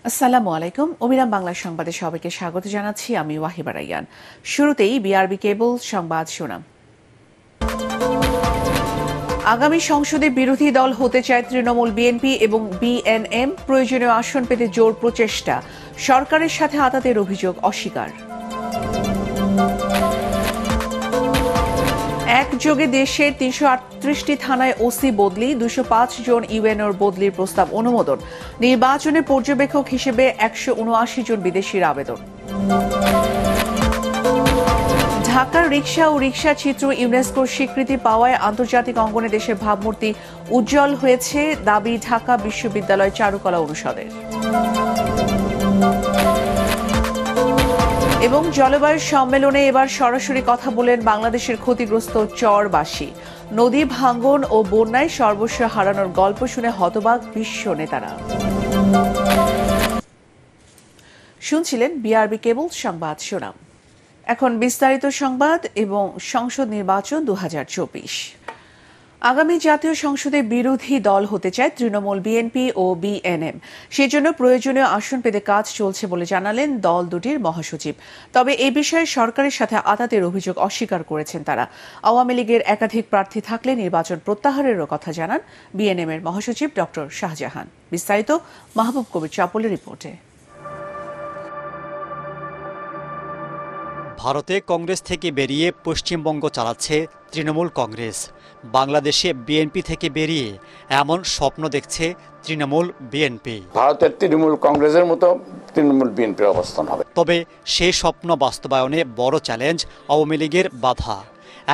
আসসালামু আলাইকুম। অবিরাম বাংলা সংবাদে সবাইকে স্বাগত জানাচ্ছি। আমি ওয়াহিবা রাইয়ান। শুরুতেই বিআরবি কেবল সংবাদ শোনাম। আগামী সংসদে বিরোধী দল হতে চায় তৃণমূল, বিএনপি এবং বিএনএম। প্রয়োজনীয় আসন পেতে জোর প্রচেষ্টা। সরকারের সাথে আতাতের অভিযোগ অস্বীকার। একযোগে দেশের ৩৩৮টি থানায় ওসি বদলি, ২০৫ জন ইউএনওর বদলির প্রস্তাব অনুমোদন। নির্বাচনে পর্যবেক্ষক হিসেবে ১৭৯ জন বিদেশির আবেদন। ঢাকার রিকশা ও রিকশা চিত্র ইউনেস্কোর স্বীকৃতি পাওয়ায় আন্তর্জাতিক অঙ্গনে দেশের ভাবমূর্তি উজ্জ্বল হয়েছে, দাবি ঢাকা বিশ্ববিদ্যালয় চারুকলা অনুষদের। এবং জলবায়ু সম্মেলনে এবার সরাসরি কথা বলেন বাংলাদেশের ক্ষতিগ্রস্ত চরবাসী। নদী ভাঙ্গন ও বন্যায় সর্বস্ব হারানোর গল্প শুনে হতবাক বিশ্ব নেতারা। শুনছিলেন বিআরবি কেবল সংবাদ শোনাম। এখন বিস্তারিত সংবাদ এবং সংসদ নির্বাচন ২০২৪। আগামী জাতীয় সংসদে বিরোধী দল হতে চায় তৃণমূল, বিএনপি ও বিএনএম। সেজন্য প্রয়োজনীয় আসন পেতে কাজ চলছে বলে জানালেন দল দুটির মহাসচিব। তবে এ বিষয়ে সরকারের সাথে আতাতের অভিযোগ অস্বীকার করেছেন তারা। আওয়ামী লীগের একাধিক প্রার্থী থাকলে নির্বাচন প্রত্যাহারেরও কথা জানান বিএনএম এর মহাসচিব ডক্টর শাহজাহান। বিস্তারিত মাহবুব কবির চাপলের রিপোর্টে। ভারতে কংগ্রেস থেকে বেরিয়ে পশ্চিমবঙ্গ চালাচ্ছে তৃণমূল কংগ্রেস। বাংলাদেশে বিএনপি থেকে বেরিয়ে এমন স্বপ্ন দেখছে তৃণমূল বিএনপি। ভারতের তৃণমূল কংগ্রেসের মতো তৃণমূল বিএনপির অবস্থান হবে। তবে সেই স্বপ্ন বাস্তবায়নে বড় চ্যালেঞ্জ আওয়ামী লীগের বাধা।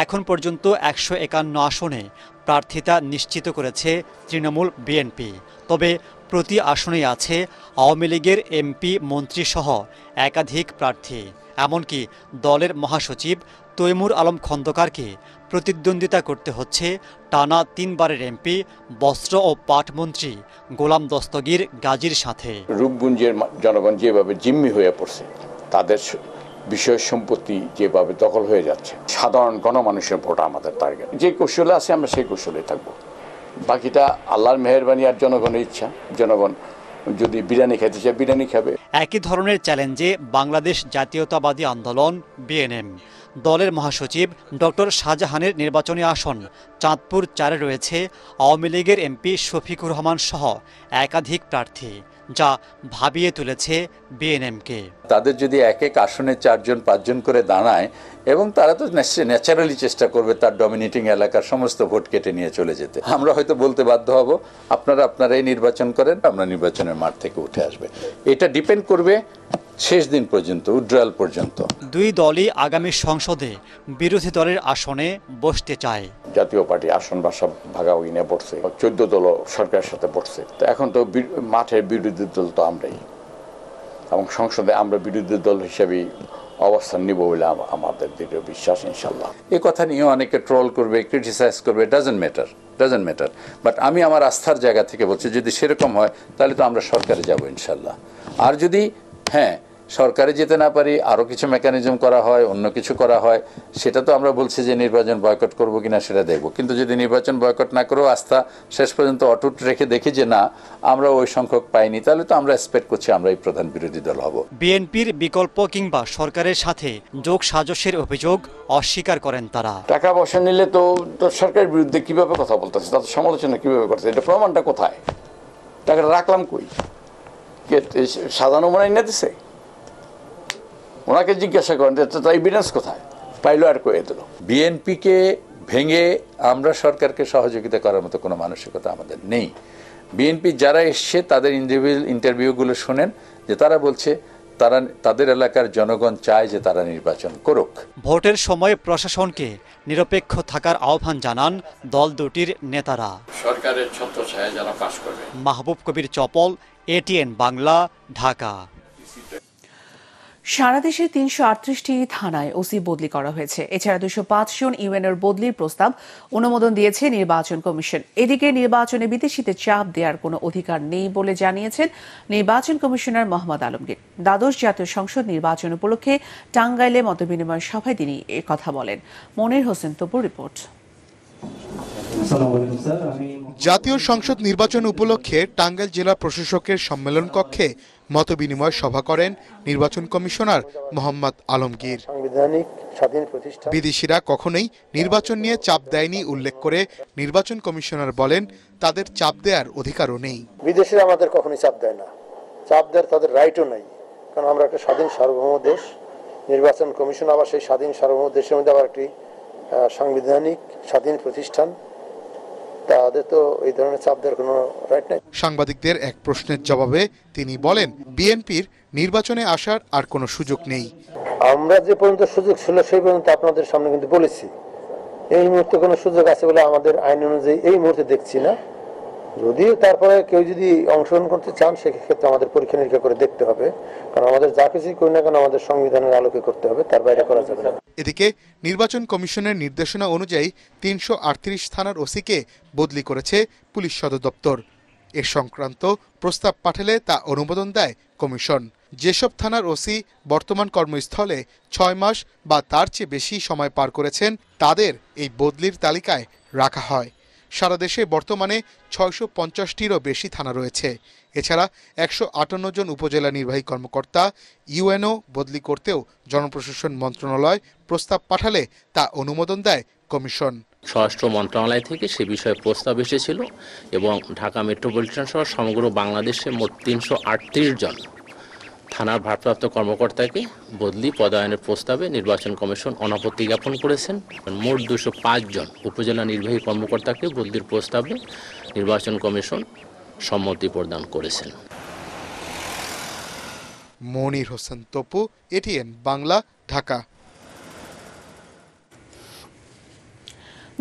এখন পর্যন্ত ১৫১ আসনে প্রার্থিতা নিশ্চিত করেছে তৃণমূল বিএনপি। তবে প্রতি আসনেই আছে আওয়ামী লীগের এমপি, মন্ত্রী সহ একাধিক প্রার্থী। এমনকি দলের মহাসচিব তৈমুর আলম খন্দকারকে প্রতিদ্বন্দ্বিতা করতে হচ্ছে টানা ৩ বারের এমপি, বস্ত্র ও পাট মন্ত্রী গোলাম দস্তগীর গাজীর সাথে। রূপগঞ্জের জনগণ যেভাবে জিম্মি হয়ে পড়ছে, তাদের বিষয় সম্পত্তি যেভাবে দখল হয়ে যাচ্ছে, সাধারণ গণমানুষের ভোট আমাদের টার্গেট। যে কৌশলে আছে আমরা সেই কৌশলে থাকবো। বাকিটা আল্লাহর মেহেরবানি আর জনগণের ইচ্ছা। জনগণ যদি বিরিয়ানি খেতে চায় বিরিয়ানি খাবে। একই ধরনের চ্যালেঞ্জে বাংলাদেশ জাতীয়তাবাদী আন্দোলন বিএনএম। দলের মহাসচিব ডক্টর শাহজাহানের নির্বাচনী আসন চাঁদপুর ৪-এ রয়েছে আওয়ামী লীগের এমপি শফিকুর রহমান সহ একাধিক প্রার্থী, যা ভাবিয়ে তুলেছে বিএনএমকে। তাদের যদি এক এক আসনে ৪ জন ৫ জন করে দাঁড়ায়, এবং তারা তো ন্যাচারালি চেষ্টা করবে তার ডমিনেটিং এলাকার সমস্ত ভোট কেটে নিয়ে চলে যেতে। আমরা হয়তো বলতে বাধ্য হব, আপনারাই নির্বাচন করেন, আমরা নির্বাচনের মাঠ থেকে উঠে আসবে। এটা ডিপেন্ড করবে শেষ দিন পর্যন্ত, উইথড্রয়াল পর্যন্ত। দুই দলই আগামী সংসদে বিরোধী দলের আসনে বসতে চায়। জাতীয় পার্টি আসন ভাগাভাগি নিয়ে পড়ছে, ১৪ দল সরকারের সাথে পড়ছে। তো এখন তো মাঠের বিরোধী দল তো আমরাই, এবং সংসদে আমরা বিরোধী দল হিসেবেই অবস্থান নিব বলে আমাদের দৃঢ় বিশ্বাস, ইনশাল্লাহ। এই কথা নিয়ে অনেকে ট্রোল করবে, ক্রিটিসাইজ করবে, ডাজন্ট ম্যাটার। বাট আমি আমার আস্থার জায়গা থেকে বলছি, যদি সেরকম হয় তাহলে তো আমরা সরকারে যাব ইনশাল্লাহ। আর যদি সরকারে যেতে না পারি, আরও কিছু মেকানিজম করা হয়, অন্য কিছু করা হয়, সেটা তো আমরা বলছি যে নির্বাচন বয়কট করব কিনা সেটা দেখব। কিন্তু যদি নির্বাচন বয়কট না করেও আস্থা শেষ পর্যন্ত অটুট রেখে দেখি যে না, আমরা ওই সংখ্যক পাইনি, তাহলে তো আমরা এক্সপেক্ট করছি আমরা এই প্রধান বিরোধী দল হব। বিএনপির বিকল্প কিংবা সরকারের সাথে যোগ সাজসের অভিযোগ অস্বীকার করেন তারা। টাকা পয়সা নিলে তো সরকারের বিরুদ্ধে কিভাবে কথা বলতেছে, তাদের সমালোচনা কিভাবে করছে, এটা প্রমাণটা কোথায়? টাকাটা রাখলাম কই? সাজানো মনে না দিছে? ওনাকে জিজ্ঞাসা করেন তার এভিডেন্স কোথায়? পাইলো আর কয়ে দিল। বিএনপিকে ভেঙে আমরা সরকারকে সহযোগিতা করার মতো কোনো মানসিকতা আমাদের নেই। বিএনপি যারা এসছে তাদের ইন্টারভিউগুলো শোনেন, যে তারা বলছে তাদের এলাকার জনগণ চায় যে তারা নির্বাচন করুক। ভোটের সময় প্রশাসনকে নিরপেক্ষ থাকার আহ্বান জানান দল দুটির নেতারা। সরকারের ছত্রছায়া যারা পাশ করবে। মাহবুব কবির চপল, এটিএন বাংলা, ঢাকা। সারা দেশে ৩৩৮টি থানায় ওসি বদলি করা হয়েছে। এছাড়া ২০৫ জন ইউএনওর বদলির প্রস্তাব অনুমোদন দিয়েছে নির্বাচন কমিশন। এদিকে নির্বাচনে বিদেশিদের চাপ দেওয়ার কোনো অধিকার নেই বলে জানিয়েছেন নির্বাচন কমিশনার মোহাম্মদ আলমগীর। দ্বাদশ জাতীয় সংসদ নির্বাচন উপলক্ষে টাঙ্গাইলে মতবিনিময় সভায় তিনি কথা বলেন। মনির হোসেন তপুর রিপোর্ট। জাতীয় সংসদ নির্বাচন উপলক্ষে টাঙ্গাইল জেলা প্রশাসকের সম্মেলন কক্ষে মতবিনিময় সভা করেন নির্বাচন কমিশনার মোহাম্মদ আলমগীর। বিদেশিরা কখনোই নির্বাচন নিয়ে চাপ দেয়নি উল্লেখ করে নির্বাচন কমিশনার বলেন, তাদের চাপ দেওয়ার অধিকারও নেই। বিদেশিরা আমাদের কখনোই চাপ দেয় না, চাপ দেওয়ার তাদের রাইটও নাই, কারণ আমরা একটা স্বাধীন সার্বভৌম দেশ। নির্বাচন কমিশন আবার সেই স্বাধীন সার্বভৌম দেশের মধ্যে আবার একটি সাংবিধানিক স্বাধীন প্রতিষ্ঠান, তাদের তো এই ধরনের চাপ দেওয়ার কোনো রাইট নাই। সাংবাদিকদের এক প্রশ্নের জবাবে তিনি বলেন, বিএনপির নির্বাচনে আসার আর কোনো সুযোগ নেই। আমরা যে পর্যন্ত সুযোগ ছিল সেই পর্যন্ত আপনাদের সামনে কিন্তু বলেছি, এই মুহূর্তে কোনো সুযোগ আছে বলে আমাদের আইন অনুযায়ী এই মুহূর্তে দেখছি না। যদিও তারপরে কেউ যদি অংশগ্রহণ করতে চান সেক্ষেত্রে আমাদের পরীক্ষা নিরীক্ষা করে দেখতে হবে, কারণ আমাদের যা কিছুই করি না কেন আমাদের সংবিধানের আলোকে করতে হবে, তার বাইরে করা যাবে না। এদিকে নির্বাচন কমিশনের নির্দেশনা অনুযায়ী ৩৩৮ থানার ওসিকে বদলি করেছে পুলিশ সদর দপ্তর। এ সংক্রান্ত প্রস্তাব পাঠালে তা অনুমোদন দেয় কমিশন। যেসব থানার ওসি বর্তমান কর্মস্থলে ৬ মাস বা তার চেয়ে বেশি সময় পার করেছেন তাদের এই বদলির তালিকায় রাখা হয়। সারা দেশে বর্তমানে ৬৫০টিরও বেশি থানা রয়েছে। এছাড়া ১৫৮ জন উপজেলা নির্বাহী কর্মকর্তা ইউএনও বদলি করতেও জনপ্রশাসন মন্ত্রণালয় প্রস্তাব পাঠালে তা অনুমোদন দেয় কমিশন। স্বরাষ্ট্র মন্ত্রণালয় থেকে সে বিষয়ে প্রস্তাব এসেছিল এবং ঢাকা মেট্রোপলিটন সহ সমগ্র বাংলাদেশে মোট ৩৩৮ জন থানার ভারপ্রাপ্ত কর্মকর্তাকে বদলি পদায়নের প্রস্তাবে নির্বাচন কমিশন অনাপত্তি জ্ঞাপন করেছেন। মোট ২০৫ জন উপজেলা নির্বাহী কর্মকর্তাকে বদলির প্রস্তাবে নির্বাচন কমিশন সম্মতি প্রদান করেছেন। মনির হোসেন তপু, এটিএন বাংলা, ঢাকা।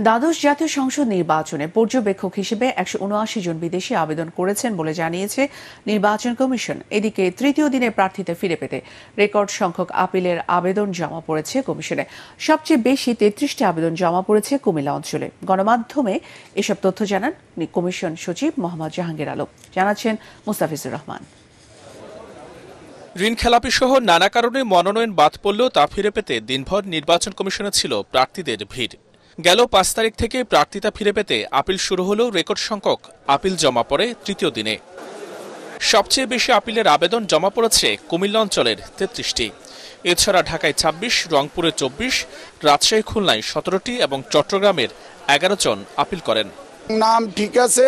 দ্বাদশ জাতীয় সংসদ নির্বাচনে পর্যবেক্ষক হিসেবে ১৭৯ জন বিদেশি আবেদন করেছেন বলে জানিয়েছে নির্বাচন কমিশন। এদিকে তৃতীয় দিনে প্রার্থিতা ফিরে পেতে রেকর্ড সংখ্যক আপিলের আবেদন জমা পড়েছে কমিশনে। সবচেয়ে বেশি ৩৩টি আবেদন জমা পড়েছে কুমিল্লা অঞ্চলে। গণমাধ্যমে এসব তথ্য জানান কমিশন সচিব মোহাম্মদ জাহাঙ্গীর আলম। জানাচ্ছেন মুস্তাফিজুর রহমান। ঋণ খেলাপি সহ নানা কারণে মনোনয়ন বাদ পড়লেও তা ফিরে পেতে দিনভর নির্বাচন কমিশনে ছিল প্রার্থীদের ভিড়। গেল ৫ তারিখ থেকে প্রার্থিতা ফিরে পেতে আপিল শুরু হলেও রেকর্ড সংখ্যক আপিল জমা পড়ে তৃতীয় দিনে। সবচেয়ে বেশি আপিলের আবেদন জমা পড়েছে কুমিল্লা অঞ্চলের ৩৩টি। এছাড়া ঢাকায় ২৬, রংপুরে ২৪, রাজশাহী খুলনায় ১৭টি এবং চট্টগ্রামের ১১ জন আপিল করেন। নাম ঠিক আছে,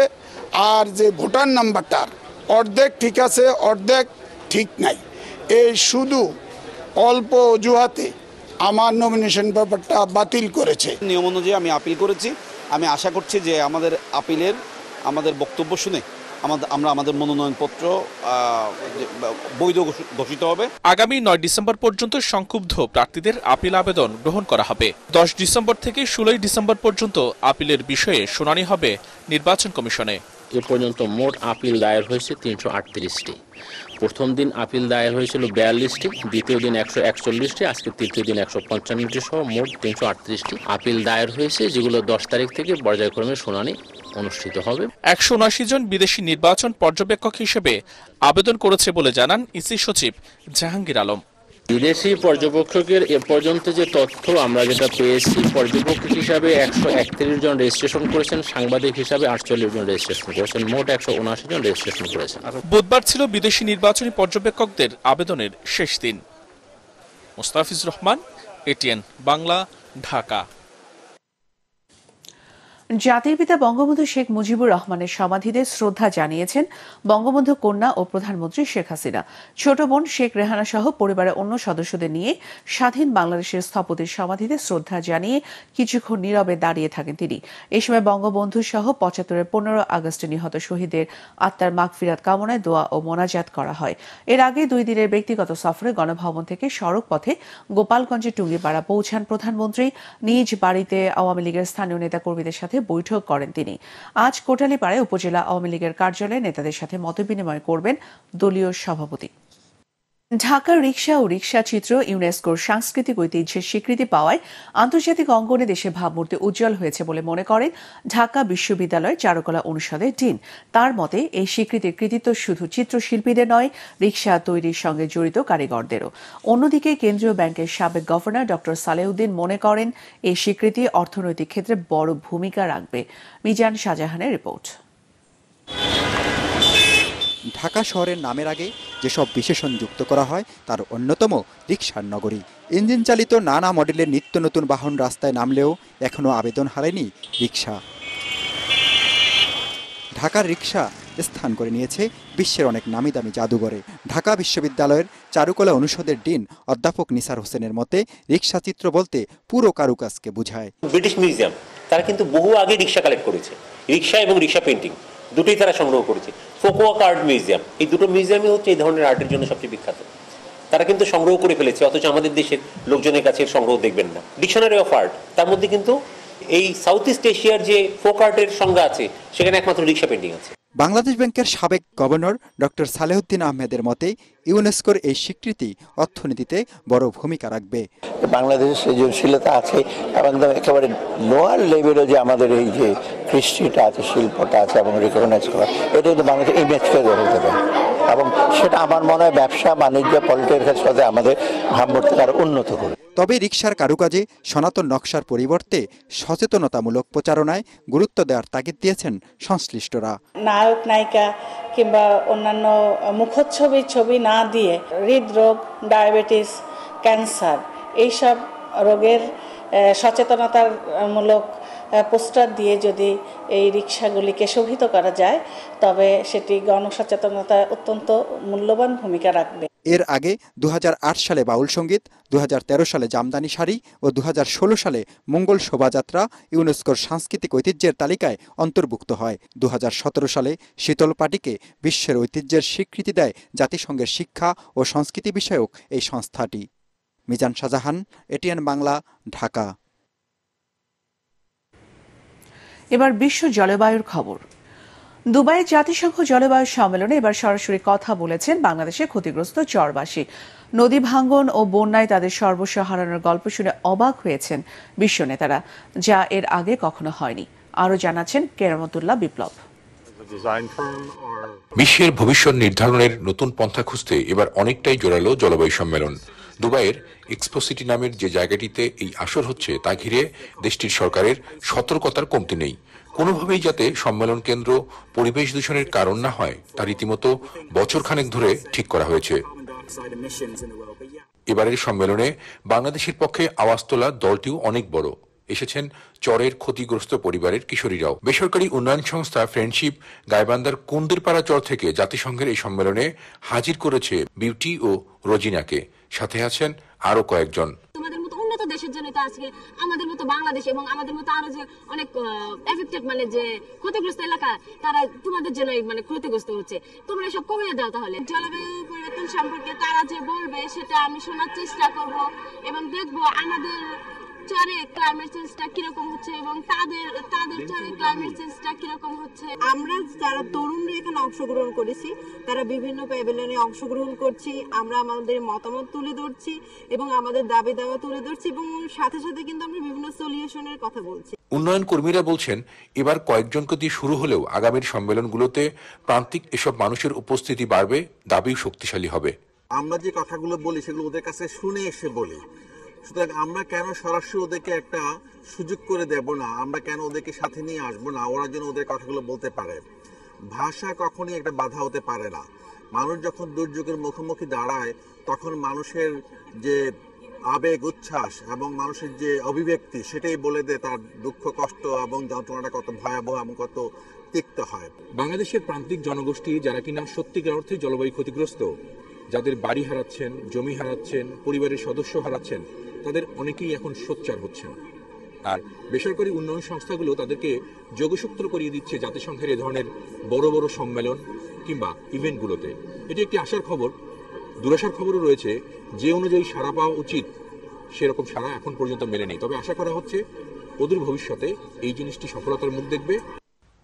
আর যে ভোটার নাম্বারটার অর্ধেক ঠিক আছে, অর্ধেক ঠিক নাই। এই শুধু অল্প অজুহাতে আমার নমিনেশন পেপারটা বাতিল করেছে। নিয়ম অনুযায়ী আমি আপিল করেছি। আমি আশা করছি যে আমাদের বক্তব্য শুনে আমরা আমাদের মনোনয়নপত্র বৈধ ঘোষিত হবে। আগামী ৯ ডিসেম্বর পর্যন্ত সংক্ষুব্ধ প্রার্থীদের আপিল আবেদন গ্রহণ করা হবে। ১০ ডিসেম্বর থেকে ১৬ ডিসেম্বর পর্যন্ত আপিলের বিষয়ে শুনানি হবে নির্বাচন কমিশনে। এ পর্যন্ত মোট আপিল দায়ের হয়েছে ৩৩৮টি। প্রথম দিন আপিল দায়ের হয়েছিল ৪২টি, দ্বিতীয় দিন ১৪১টি, আজকে তৃতীয় দিন ১৫৫টি সহ মোট ৩৩৮টি আপিল দায়ের হয়েছে, যেগুলো ১০ তারিখ থেকে পর্যায়ক্রমে শুনানি অনুষ্ঠিত হবে। ১৭৯ জন বিদেশি নির্বাচন পর্যবেক্ষক হিসেবে আবেদন করেছে বলে জানান ইসি সচিব জাহাঙ্গীর আলম। বিদেশি পর্যবেক্ষকের এ পর্যন্ত যে তথ্য আমরা যেটা পেয়েছি, পর্যবেক্ষক হিসাবে ১৩১ জন রেজিস্ট্রেশন করেছেন, সাংবাদিক হিসাবে ৪৮ জন রেজিস্ট্রেশন করেছেন, মোট ১৭৯ জন রেজিস্ট্রেশন করেছেন। বুধবার ছিল বিদেশি নির্বাচনী পর্যবেক্ষকদের আবেদনের শেষ দিন। মুস্তাফিজুর রহমান, এটিএন বাংলা, ঢাকা। জাতির পিতা বঙ্গবন্ধু শেখ মুজিবুর রহমানের সমাধিতে শ্রদ্ধা জানিয়েছেন বঙ্গবন্ধু কন্যা ও প্রধানমন্ত্রী শেখ হাসিনা। ছোট বোন শেখ রেহানা সহ পরিবারের অন্য সদস্যদের নিয়ে স্বাধীন বাংলাদেশের স্থপতির সমাধিতে শ্রদ্ধা জানিয়ে কিছুক্ষণ নীরবে দাঁড়িয়ে থাকেন তিনি। এ সময় বঙ্গবন্ধু সহ ৭৫-এর ১৫ আগস্টে নিহত শহীদদের আত্মার মাগফিরাত কামনায় দোয়া ও মোনাজাত করা হয়। এর আগে ২ দিনের ব্যক্তিগত সফরে গণভবন থেকে সড়ক পথে গোপালগঞ্জে টুঙ্গিপাড়া পৌঁছান প্রধানমন্ত্রী। নিজ বাড়িতে আওয়ামী লীগের স্থানীয় নেতাকর্মীদের সাথে বৈঠক করেন তিনি। আজ কোটালীপাড়ায় উপজেলা আওয়ামী লীগের কার্যালয়ে নেতাদের সাথে মতবিনিময় করবেন দলীয় সভাপতি। ঢাকার রিকশা ও রিকশা চিত্র ইউনেস্কোর সাংস্কৃতিক ঐতিহ্যের স্বীকৃতি পাওয়ায় আন্তর্জাতিক অঙ্গনে দেশের ভাবমূর্তি উজ্জ্বল হয়েছে বলে মনে করেন ঢাকা বিশ্ববিদ্যালয়ের চারুকলা অনুষদের ডিন। তার মতে এই স্বীকৃতির কৃতিত্ব শুধু চিত্রশিল্পীদের নয়, রিকশা তৈরির সঙ্গে জড়িত কারিগরদেরও। অন্যদিকে কেন্দ্রীয় ব্যাংকের সাবেক গভর্নর ডক্টর সালেউদ্দিন মনে করেন এই স্বীকৃতি অর্থনৈতিক ক্ষেত্রে বড় ভূমিকা রাখবে। মিজান শাহজাহানের রিপোর্ট। ঢাকা শহরের নামের আগে যেসব বিশেষণ যুক্ত করা হয় তার অন্যতম রিকশার নগরী। ইঞ্জিন চালিত নানা মডেলের নিত্য নতুন বাহন রাস্তায় নামলেও এখনও আবেদন হারায়নি রিকশা। ঢাকার রিকশা স্থান করে নিয়েছে বিশ্বের অনেক নামি দামি জাদুঘরে। ঢাকা বিশ্ববিদ্যালয়ের চারুকলা অনুষদের ডিন অধ্যাপক নিসার হোসেনের মতে রিকশা চিত্র বলতে পুরো কারুকাজকে বোঝায়। ব্রিটিশ মিউজিয়াম তারা কিন্তু বহু আগে রিকশা কালেক্ট করেছে, রিকশা এবং রিকশা পেন্টিং দুটোই তারা সংগ্রহ করেছে। ফোকোয়া আর্ট মিউজিয়াম, এই দুটো মিউজিয়ামই হচ্ছে এই ধরনের আর্টের জন্য সবচেয়ে বিখ্যাত। তারা কিন্তু সংগ্রহ করে ফেলেছে, অথচ আমাদের দেশের লোকজনের কাছে সংগ্রহ দেখবেন না। ডিকশনারি অফ আর্ট, তার মধ্যে কিন্তু এই সাউথ ইস্ট এশিয়ার যে ফোক আর্টের সংজ্ঞা আছে সেখানে একমাত্র রিকশা পেন্টিং আছে। বাংলাদেশ ব্যাংকের সাবেক গভর্নর ডক্টর সালেহুদ্দিন আহমেদের মতে ইউনেস্কোর এই স্বীকৃতি অর্থনীতিতে বড় ভূমিকা রাখবে। বাংলাদেশের সৃজনশীলতা আছে এবং একেবারে লোয়ার লেভেলে যে আমাদের এই যে কৃষ্টিটা আছে, শিল্পটা আছে এবং রিকগনাইজ করা, এটা কিন্তু বাংলাদেশের ইমেজকে গড়ে দেবে এবং সেটা আমার মনে হয় ব্যবসা বাণিজ্য পলিটিক্যাল সাথে আমাদের ভাবমূর্তিকে আরো উন্নত করবে। তবে রিকশার কারুকাজে সনাতন নকশার পরিবর্তে সচেতনতামূলক প্রচারণায় গুরুত্ব দেওয়ার তাগিদ দিয়েছেন সংশ্লিষ্টরা। নায়ক নায়িকা কিংবা অন্যান্য মুখচ্ছবির ছবি না দিয়ে হৃদরোগ, ডায়াবেটিস, ক্যান্সার এইসব রোগের সচেতনতামূলক পোস্টার দিয়ে যদি এই রিকশাগুলিকে শোভিত করা যায় তবে সেটি গণসচেতনতায় অত্যন্ত মূল্যবান ভূমিকা রাখবে। এর আগে 2008 সালে বাউল সঙ্গীত, 2013 সালে জামদানি শাড়ি ও 2016 সালে মঙ্গল শোভাযাত্রা ইউনেস্কোর সাংস্কৃতিক ঐতিহ্যের তালিকায় অন্তর্ভুক্ত হয়। 2017 সালে শীতল পাটিকে বিশ্বের ঐতিহ্যের স্বীকৃতি দেয় জাতিসংঘের শিক্ষা ও সংস্কৃতি বিষয়ক এই সংস্থাটি। মিজান শাহজাহান, এটিএন বাংলা, ঢাকা। এবার বিশ্ব জলবায়ুর খবর। দুবাই জাতিসংঘ জলবায়ু সম্মেলনে এবার সরাসরি কথা বলেছেন বাংলাদেশে ক্ষতিগ্রস্ত চরবাসী। নদী ভাঙ্গন ও বন্যায় তাদের সর্বস্ব হারানোর গল্প শুনে অবাক হয়েছেন বিশ্ব নেতারা, যা এর আগে কখনো হয়নি। আরও জানাচ্ছেন কেরামতুল্লাহ বিপ্লব। বিশ্বের ভবিষ্যৎ নির্ধারণের নতুন পন্থা খুঁজতে এবার অনেকটাই জোরালো জলবায়ু সম্মেলন। দুবাইয়ের এক্সপো সিটি নামের যে জায়গাটিতে এই আসর হচ্ছে তা ঘিরে দেশটির সরকারের সতর্কতার কমতি নেই। কোনোভাবেই যাতে সম্মেলন কেন্দ্র পরিবেশ দূষণের কারণ না হয় তা রীতিমতো বছরখানেক ধরে ঠিক করা হয়েছে। এবারের সম্মেলনে বাংলাদেশের পক্ষে আওয়াজ তোলা দলটিও অনেক বড়। এসেছেন চরের ক্ষতিগ্রস্ত পরিবারের কিশোরীরাও। বেসরকারি উন্নয়ন সংস্থা ফ্রেন্ডশিপ গাইবান্ধার কুন্দিরপাড়া চর থেকে জাতিসংঘের এই সম্মেলনে হাজির করেছে বিউটি ও রোজিনাকে। সাথে আছেন আরো কয়েকজন। তোমাদের মতো উন্নত দেশের জন্য তো আজকে আমাদের মতো বাংলাদেশ এবং আমাদের মতো আরো যে অনেক এফেক্টেড মানে যে ক্ষতিগ্রস্ত এলাকা তারা তোমাদের জন্য মানে ক্ষতিগ্রস্ত হচ্ছে, তোমরা সব কমিয়ে দাও। তাহলে জলবায়ু পরিবর্তন সম্পর্কে তারা যে বলবে সেটা আমি শোনার চেষ্টা করব এবং দেখবো আমাদের চরে ক্লাইমেট চেঞ্জটা কিরকম হচ্ছে এবং তাদের চরে ক্লাইমেট চেঞ্জটা কিরকম হচ্ছে। আমরা যারা তরুণরা এখানে অংশগ্রহণ করেছি তারা বিভিন্ন প্যাভিলিয়নে অংশগ্রহণ করছি, আমরা আমাদের মতামত তুলে ধরছি এবং আমাদের দাবি দাওয়া তুলে ধরছি এবং সাথে সাথে কিন্তু আমরা বিভিন্ন সলিউশনের কথা বলছি। উন্নয়ন কর্মীরা বলছেন এবার কয়েকজনকে দিয়ে শুরু হলেও আগামীর সম্মেলনগুলোতে প্রান্তিক এসব মানুষের উপস্থিতি বাড়বে, দাবিও শক্তিশালী হবে। আমরা যে কথাগুলো বলি সেগুলো ওদের কাছে শুনে এসে বলি। সুতরাং আমরা কেন সরাসরি ওদেরকে একটা সুযোগ করে দেব না, আমরা কেন ওদেরকে সাথে নিয়ে আসবো না, ওরা যেন ওদের কথাগুলো বলতে পারে। ভাষা কখনই একটা বাধা হতে পারে না। মানুষ যখন দুর্যোগের মুখোমুখি দাঁড়ায় তখন মানুষের যে আবেগ, উচ্ছ্বাস এবং মানুষের যে অভিব্যক্তি সেটাই বলে দেয় তার দুঃখ, কষ্ট এবং যন্ত্রণাটা কত ভয়াবহ এবং কত তিক্ত হয়। বাংলাদেশের প্রান্তিক জনগোষ্ঠী যারা কিনা সত্যিকার অর্থে জলবায়ু ক্ষতিগ্রস্ত, যাদের বাড়ি হারাচ্ছেন, জমি হারাচ্ছেন, পরিবারের সদস্য হারাচ্ছেন, তাদের অনেকেই এখন সোচ্চার হচ্ছেন। আর বেসরকারি উন্নয়ন সংস্থাগুলো তাদেরকে যোগসূত্র করিয়ে দিচ্ছে জাতিসংঘের এ ধরনের বড় বড় সম্মেলন কিংবা ইভেন্টগুলোতে। এটি একটি আশার খবর। দুরাশার খবরও রয়েছে, যে অনুযায়ী সাড়া পাওয়া উচিত সেরকম সাড়া এখন পর্যন্ত মেলেনি। তবে আশা করা হচ্ছে অদূর ভবিষ্যতে এই জিনিসটি সফলতার মুখ দেখবে।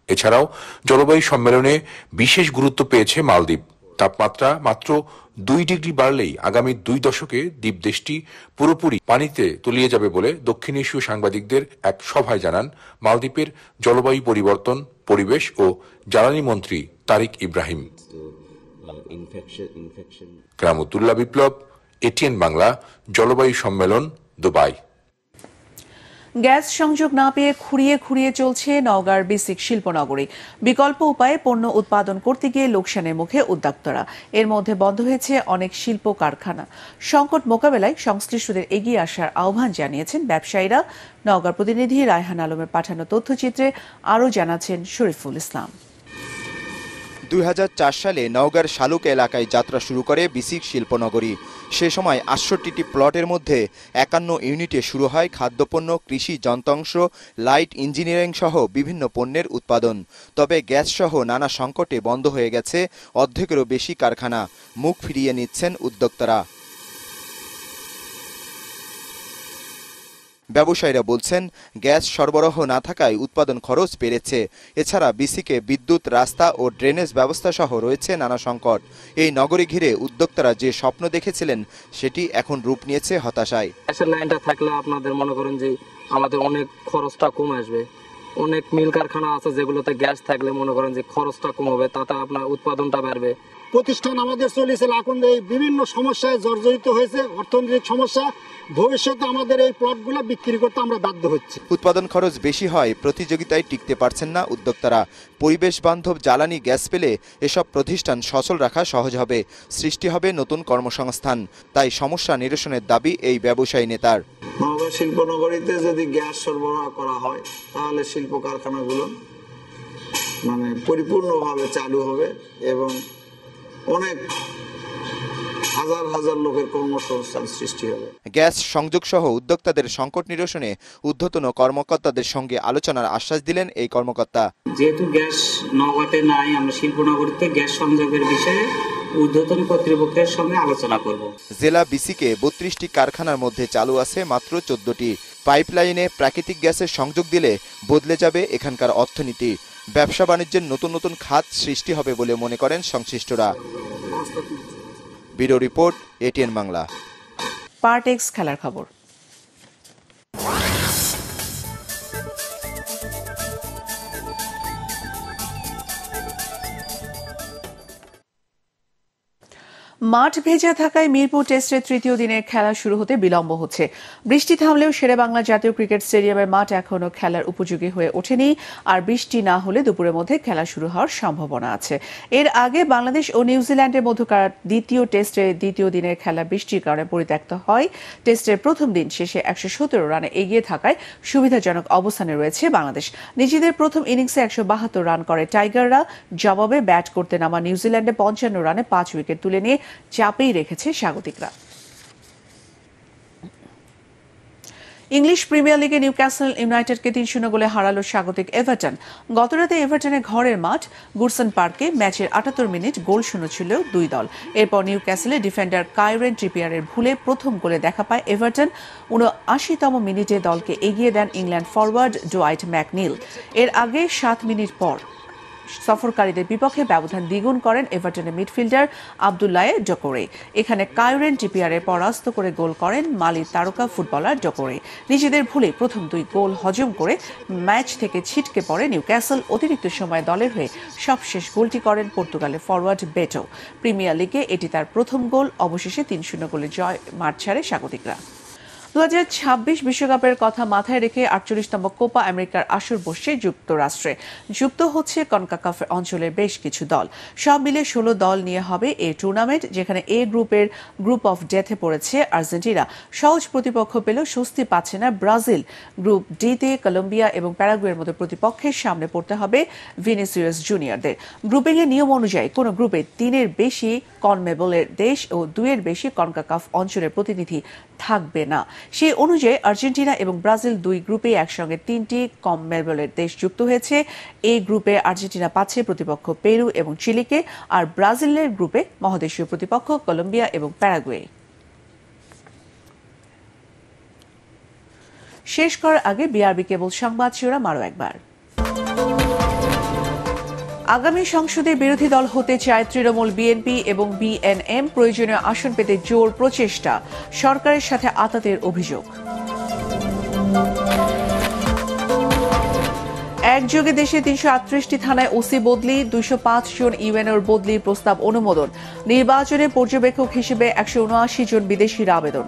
এছাড়াও জলবায়ু সম্মেলনে বিশেষ গুরুত্ব পেয়েছে মালদ্বীপ। তাপমাত্রা মাত্র 2 ডিগ্রি বাড়লেই আগামী 2 দশকে দ্বীপ দেশটি পুরোপুরি পানিতে তলিয়ে যাবে বলে দক্ষিণ এশীয় সাংবাদিকদের এক সভায় জানান মালদ্বীপের জলবায়ু পরিবর্তন, পরিবেশ ও জ্বালানি মন্ত্রী তারিক ইব্রাহিম। কেরামতুল্লাহ বিপ্লব, এটিএন বাংলা, জলবায়ু সম্মেলন, দুবাই। গ্যাস সংযোগ না পেয়ে খুঁড়িয়ে খুঁড়িয়ে চলছে নওগাঁর বিসিক শিল্পনগরী। বিকল্প উপায়ে পণ্য উৎপাদন করতে গিয়ে লোকসানের মুখে উদ্যোক্তারা। এর মধ্যে বন্ধ হয়েছে অনেক শিল্প কারখানা। সংকট মোকাবেলায় সংশ্লিষ্টদের এগিয়ে আসার আহ্বান জানিয়েছেন ব্যবসায়ীরা। নওগাঁর প্রতিনিধি রায়হান আলমের পাঠানো তথ্যচিত্রে আরও জানাচ্ছেন শরীফুল ইসলাম। 2004 সালে নওগাঁর শালুক এলাকায় যাত্রা শুরু করে বিসিক শিল্পনগরী। সে সময় 68টি প্লটের মধ্যে 51 ইউনিটে শুরু হয় খাদ্যপণ্য, কৃষি যন্ত্রাংশ, লাইট ইঞ্জিনিয়ারিং সহ বিভিন্ন পণ্যের উৎপাদন। তবে গ্যাস সহ নানা সংকটে বন্ধ হয়ে গেছে অর্ধেকেরও বেশি কারখানা। মুখ ফিরিয়ে নিচ্ছেন উদ্যোক্তারা। ব্যবসায়ীরা বলছেন, গ্যাস সরবরাহ না থাকায় উৎপাদন খরচ বেড়েছে। এছাড়া বিসিকে বিদ্যুৎ, রাস্তা ও ড্রেনেজ ব্যবস্থা সহ রয়েছে নানা সংকট। এই নগরী ঘিরে উদ্যোক্তারা যে স্বপ্ন দেখেছিলেন সেটি এখন রূপ নিয়েছে হতাশায়। গ্যাসের লাইনটা থাকলে আপনাদের মনে করেন যে আমাদের অনেক খরচটা কম আসবে। অনেক মিল কারখানা আছে যেগুলোতে গ্যাস থাকলে মনে করেন যে খরচটা কম হবে, তাতে আপনার উৎপাদনটা বাড়বে। প্রতিষ্ঠান আমাদের চলেছিল, এখন এই বিভিন্ন সমস্যায় জর্জরিত হয়েছে, অর্থনৈতিক সমস্যা। ভবিষ্যতে আমাদের এই প্লটগুলো বিক্রি করতে আমরা বাধ্য হচ্ছি। উৎপাদন খরচ বেশি হয়, প্রতিযোগিতায় টিকতে পারছেন না উদ্যোক্তারা। পরিবেশ বান্ধব জ্বালানি গ্যাস পেলে এসব প্রতিষ্ঠান সচল রাখা সহজ হবে, সৃষ্টি হবে নতুন কর্মসংস্থান। তাই সমস্যা নিরসনের দাবি এই ব্যবসায়ী নেতার। নওগাঁ শিল্পনগরীতে যদি গ্যাস সরবরাহ করা হয় তাহলে শিল্প কারখানাগুলো পরিপূর্ণভাবে চালু হবে এবং অনেক হাজার হাজার লোকের কর্মসংস্থান সৃষ্টি হবে। গ্যাস সংযোগ সহ উদ্যোক্তাদের সংকট নিরসনে ঊর্ধ্বতন কর্মকর্তাদের সঙ্গে আলোচনার আশ্বাস দিলেন এই কর্মকর্তা। যেহেতু গ্যাস নওগাঁতে নাই, আমরা শিল্পনগরীতে গ্যাস সংযোগের বিষয়ে ঊর্ধ্বতন কর্তৃপক্ষের সঙ্গে আলোচনা করব। জেলা বিসিকে 32টি কারখানার মধ্যে চালু আছে মাত্র 14টি। পাইপলাইনে প্রাকৃতিক গ্যাসের সংযোগ দিলে বদলে যাবে এখানকার অর্থনীতি। ব্যবসা বাণিজ্যের নতুন নতুন খাত সৃষ্টি হবে বলে মনে করেন সংশ্লিষ্টরা। Bureau report, ATN Bangla. Partex খেলার খবর। মাঠ ভেজা থাকায় মিরপুর টেস্টের তৃতীয় দিনের খেলা শুরু হতে বিলম্ব হচ্ছে। বৃষ্টি থামলেও শেরেবাংলা জাতীয় ক্রিকেট স্টেডিয়ামের মাঠ এখনও খেলার উপযোগী হয়ে ওঠেনি। আর বৃষ্টি না হলে দুপুরের মধ্যে খেলা শুরু হওয়ার সম্ভাবনা আছে। এর আগে বাংলাদেশ ও নিউজিল্যান্ডের মধ্যকার দ্বিতীয় টেস্টের দ্বিতীয় দিনের খেলা বৃষ্টির কারণে পরিত্যক্ত হয়। টেস্টের প্রথম দিন শেষে 117 রানে এগিয়ে থাকায় সুবিধাজনক অবস্থানে রয়েছে বাংলাদেশ। নিজেদের প্রথম ইনিংসে 172 রান করে টাইগাররা। জবাবে ব্যাট করতে নামা নিউজিল্যান্ডে 55 রানে 5 উইকেট তুলে নিয়ে চাপেই রেখেছে স্বাগতিকরা। ইংলিশ প্রিমিয়ার লিগে নিউক্যাসল ইউনাইটেডকে 3-0 গোলে হারালো স্বাগতিক এভারটন। গতরাতে এভারটনের ঘরের মাঠ গুডসন পার্কে ম্যাচের 78 মিনিট গোলশূন্য ছিল দুই দল। এরপর নিউক্যাসলের ডিফেন্ডার কাইরেন ট্রিপিয়ারের ভুলে প্রথম গোলে দেখা পায় এভারটন। 79তম মিনিটে দলকে এগিয়ে দেন ইংল্যান্ড ফরওয়ার্ড ডোয়াইট ম্যাকনিল। এর আগে 7 মিনিট পর সফরকারীদের বিপক্ষে ব্যবধান দ্বিগুণ করেন এভারটনের মিডফিল্ডার আব্দুল্লাহ ডকোরে। এখানে কাইরেন ট্রিপিয়ারে পরাস্ত করে গোল করেন মালির তারকা ফুটবলার ডকোরে। নিজেদের ভুলে প্রথম 2 গোল হজম করে ম্যাচ থেকে ছিটকে পড়ে নিউক্যাসল। অতিরিক্ত সময়ে দলের হয়ে সবশেষ গোলটি করেন পর্তুগালের ফরওয়ার্ড বেটো। প্রিমিয়ার লিগে এটি তার প্রথম গোল। অবশেষে 3-0 গোলে জয় মাঠ ছাড়ে স্বাগতিকরা। 2026 বিশ্বকাপের কথা মাথায় রেখে 48তম কোপা আমেরিকার আসর বসছে যুক্তরাষ্ট্রে। যুক্ত হচ্ছে কনকাকাফ অঞ্চলের বেশ কিছু দল। সব মিলে 16 দল নিয়ে হবে এই টুর্নামেন্ট, যেখানে এ গ্রুপের গ্রুপ অফ ডেথে পড়েছে আর্জেন্টিনা। সহজ প্রতিপক্ষ পেলেও স্বস্তি পাচ্ছে না ব্রাজিল। গ্রুপ ডিতে কলম্বিয়া এবং প্যারাগুয়ের মতো প্রতিপক্ষের সামনে পড়তে হবে ভিনিসিয়াস জুনিয়রদের। গ্রুপিংয়ের নিয়ম অনুযায়ী কোনো গ্রুপে 3-এর বেশি কনমেবলের দেশ ও 2-এর বেশি কনকাকাফ অঞ্চলের প্রতিনিধি থাকবে না। সেই অনুযায়ী আর্জেন্টিনা এবং ব্রাজিল 2 গ্রুপে একসঙ্গে 3টি কনমেবলের দেশ যুক্ত হয়েছে। এই গ্রুপে আর্জেন্টিনা পাচ্ছে প্রতিপক্ষ পেরু এবং চিলিকে, আর ব্রাজিলের গ্রুপে মহাদেশীয় প্রতিপক্ষ কলম্বিয়া এবং প্যারাগুয়ে। শেষ করার আগে বিআরবি কেবল সংবাদ শিরোনাম আরও একবার। আগামী সংসদে বিরোধী দল হতে চায় তৃণমূল, বিএনপি এবং বিএনএম। প্রয়োজনীয় আসন পেতে জোর প্রচেষ্টা। সরকারের সাথে আতাতের অভিযোগ। একযোগে দেশে 338টি থানায় ওসি বদলি, 205 জন ইউএনওর বদলির প্রস্তাব অনুমোদন। নির্বাচনে পর্যবেক্ষক হিসেবে 179 জন বিদেশির আবেদন।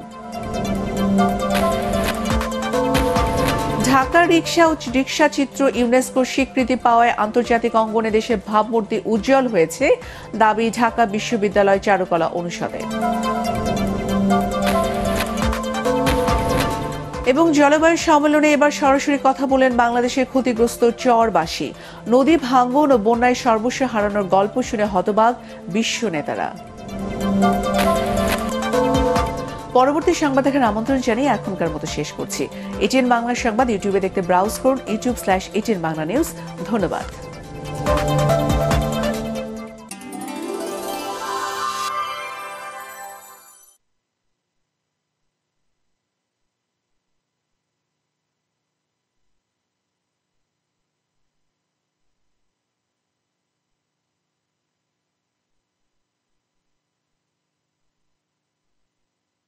ঢাকা রিকশা চিত্র ইউনেস্কোর স্বীকৃতি পাওয়ায় আন্তর্জাতিক অঙ্গনে দেশের ভাবমূর্তি উজ্জ্বল হয়েছে, দাবি ঢাকা বিশ্ববিদ্যালয় চারুকলা অনুষদের। এবং জলবায়ু সম্মেলনে এবার সরাসরি কথা বলেন বাংলাদেশের ক্ষতিগ্রস্ত চরবাসী। নদী ভাঙ্গন ও বন্যায় সর্বস্ব হারানোর গল্প শুনে হতবাক বিশ্ব নেতারা। পরবর্তী সংবাদ দেখার আমন্ত্রণ জানিয়ে এখনকার মতো শেষ করছি। এটিএন বাংলা সংবাদ ইউটিউবে দেখতে ব্রাউজ করুন youtube/ATN Bangla News। ধন্যবাদ।